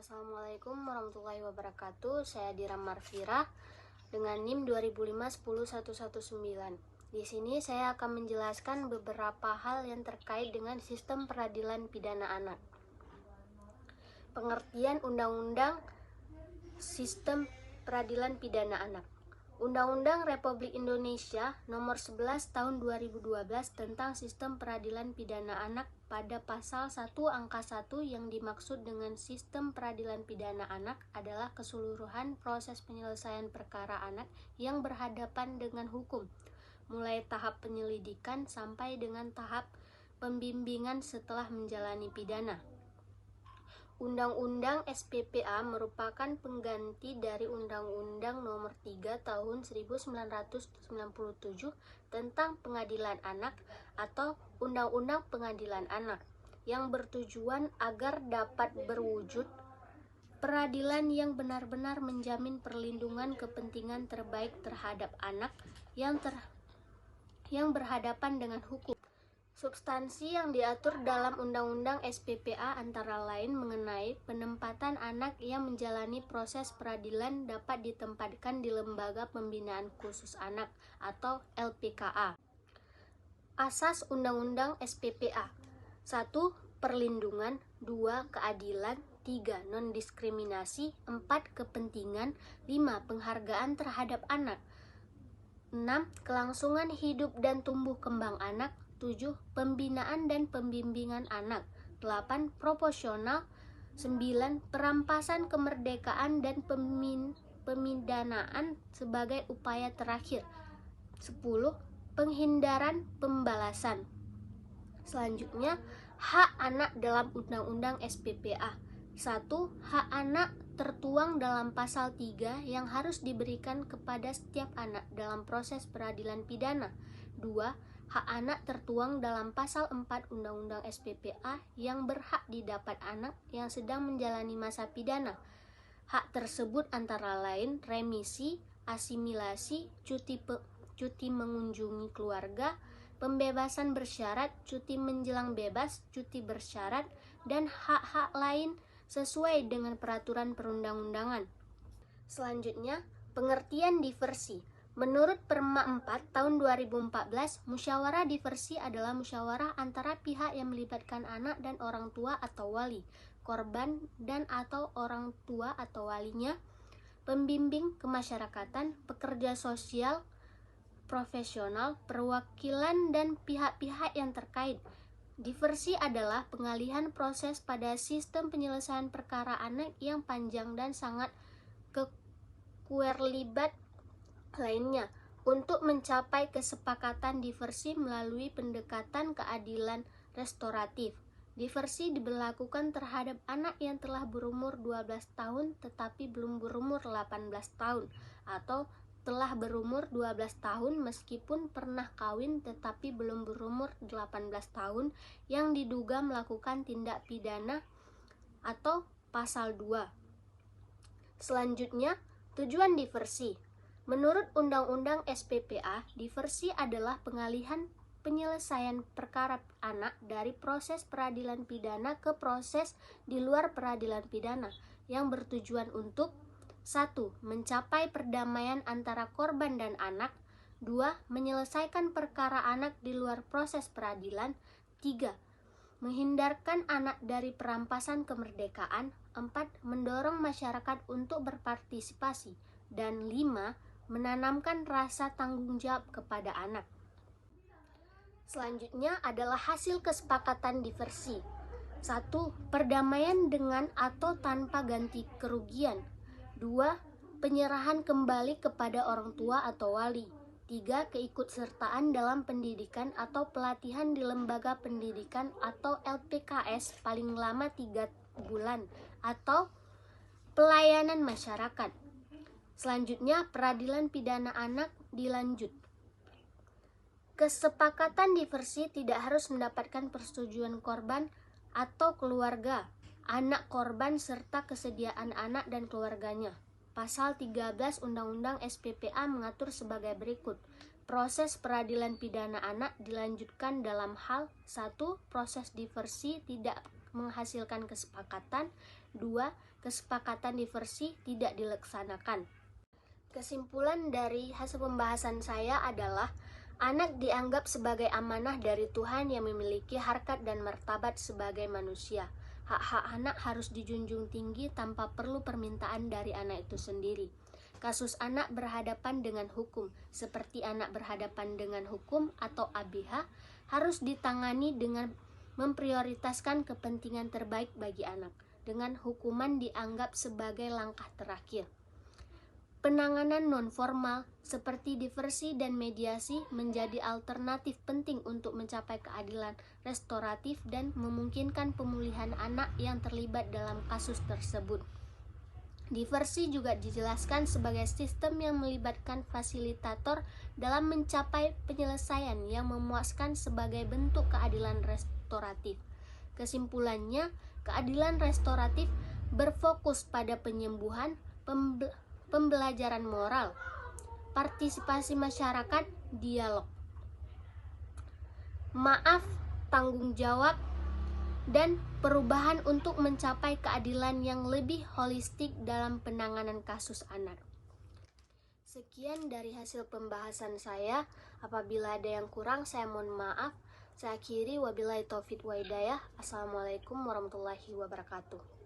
Assalamualaikum warahmatullahi wabarakatuh. Saya Dira Marfira dengan NIM 2005-10-119. Di sini saya akan menjelaskan beberapa hal yang terkait dengan sistem peradilan pidana anak. Pengertian Undang-Undang Sistem Peradilan Pidana Anak. Undang-Undang Republik Indonesia Nomor 11 Tahun 2012 tentang Sistem Peradilan Pidana Anak pada pasal 1 angka 1 yang dimaksud dengan sistem peradilan pidana anak adalah keseluruhan proses penyelesaian perkara anak yang berhadapan dengan hukum, mulai tahap penyelidikan sampai dengan tahap pembimbingan setelah menjalani pidana. Undang-Undang SPPA merupakan pengganti dari Undang-Undang Nomor 3 Tahun 1997 tentang Pengadilan Anak atau Undang-Undang Pengadilan Anak yang bertujuan agar dapat berwujud peradilan yang benar-benar menjamin perlindungan kepentingan terbaik terhadap anak yang berhadapan dengan hukum. Substansi yang diatur dalam Undang-Undang SPPA antara lain mengenai penempatan anak yang menjalani proses peradilan dapat ditempatkan di Lembaga Pembinaan Khusus Anak atau LPKA. Asas Undang-Undang SPPA: 1. Perlindungan, 2. Keadilan, 3. Non-diskriminasi, 4. Kepentingan, 5. Penghargaan terhadap anak, 6. Kelangsungan hidup dan tumbuh kembang anak, 7. Pembinaan dan pembimbingan anak, 8. Proporsional, 9. Perampasan kemerdekaan dan pemidanaan sebagai upaya terakhir, 10. Penghindaran pembalasan. Selanjutnya, hak anak dalam Undang-Undang SPPA. 1. Hak anak tertuang dalam pasal 3 yang harus diberikan kepada setiap anak dalam proses peradilan pidana. 2. Hak anak tertuang dalam pasal 4 Undang-Undang SPPA yang berhak didapat anak yang sedang menjalani masa pidana. Hak tersebut antara lain remisi, asimilasi, cuti mengunjungi keluarga, pembebasan bersyarat, cuti menjelang bebas, cuti bersyarat, dan hak-hak lain sesuai dengan peraturan perundang-undangan. Selanjutnya, pengertian diversi. Menurut Perma 4 tahun 2014, musyawarah diversi adalah musyawarah antara pihak yang melibatkan anak dan orang tua atau wali, korban dan atau orang tua atau walinya, pembimbing kemasyarakatan, pekerja sosial, profesional, perwakilan, dan pihak-pihak yang terkait. Diversi adalah pengalihan proses pada sistem penyelesaian perkara anak yang panjang dan sangat kekuerlibat lainnya untuk mencapai kesepakatan diversi melalui pendekatan keadilan restoratif. Diversi diberlakukan terhadap anak yang telah berumur 12 tahun tetapi belum berumur 18 tahun atau telah berumur 12 tahun meskipun pernah kawin tetapi belum berumur 18 tahun yang diduga melakukan tindak pidana atau pasal 2. Selanjutnya, tujuan diversi. Menurut Undang-Undang SPPA, diversi adalah pengalihan penyelesaian perkara anak dari proses peradilan pidana ke proses di luar peradilan pidana yang bertujuan untuk 1. Mencapai perdamaian antara korban dan anak, 2. Menyelesaikan perkara anak di luar proses peradilan, 3. Menghindarkan anak dari perampasan kemerdekaan, 4. Mendorong masyarakat untuk berpartisipasi, dan 5. Menanamkan rasa tanggung jawab kepada anak. Selanjutnya adalah hasil kesepakatan diversi. 1. Perdamaian dengan atau tanpa ganti kerugian. 2. Penyerahan kembali kepada orang tua atau wali. 3. Keikutsertaan dalam pendidikan atau pelatihan di lembaga pendidikan atau LPKS paling lama 3 bulan atau pelayanan masyarakat. Selanjutnya, peradilan pidana anak dilanjut. Kesepakatan diversi tidak harus mendapatkan persetujuan korban atau keluarga, anak korban serta kesediaan anak dan keluarganya. Pasal 13 Undang-Undang SPPA mengatur sebagai berikut. Proses peradilan pidana anak dilanjutkan dalam hal 1. Proses diversi tidak menghasilkan kesepakatan. 2. Kesepakatan diversi tidak dilaksanakan. Kesimpulan dari hasil pembahasan saya adalah anak dianggap sebagai amanah dari Tuhan yang memiliki harkat dan martabat sebagai manusia. Hak-hak anak harus dijunjung tinggi tanpa perlu permintaan dari anak itu sendiri. Kasus anak berhadapan dengan hukum, seperti anak berhadapan dengan hukum atau ABH, harus ditangani dengan memprioritaskan kepentingan terbaik bagi anak, dengan hukuman dianggap sebagai langkah terakhir. Penanganan non-formal seperti diversi dan mediasi menjadi alternatif penting untuk mencapai keadilan restoratif dan memungkinkan pemulihan anak yang terlibat dalam kasus tersebut. Diversi juga dijelaskan sebagai sistem yang melibatkan fasilitator dalam mencapai penyelesaian yang memuaskan sebagai bentuk keadilan restoratif. Kesimpulannya, keadilan restoratif berfokus pada penyembuhan, pembelajaran moral, partisipasi masyarakat, dialog, maaf, tanggung jawab, dan perubahan untuk mencapai keadilan yang lebih holistik dalam penanganan kasus anak. Sekian dari hasil pembahasan saya. Apabila ada yang kurang, saya mohon maaf. Saya akhiri, wabillahi taufiq wa hidayah. Assalamualaikum warahmatullahi wabarakatuh.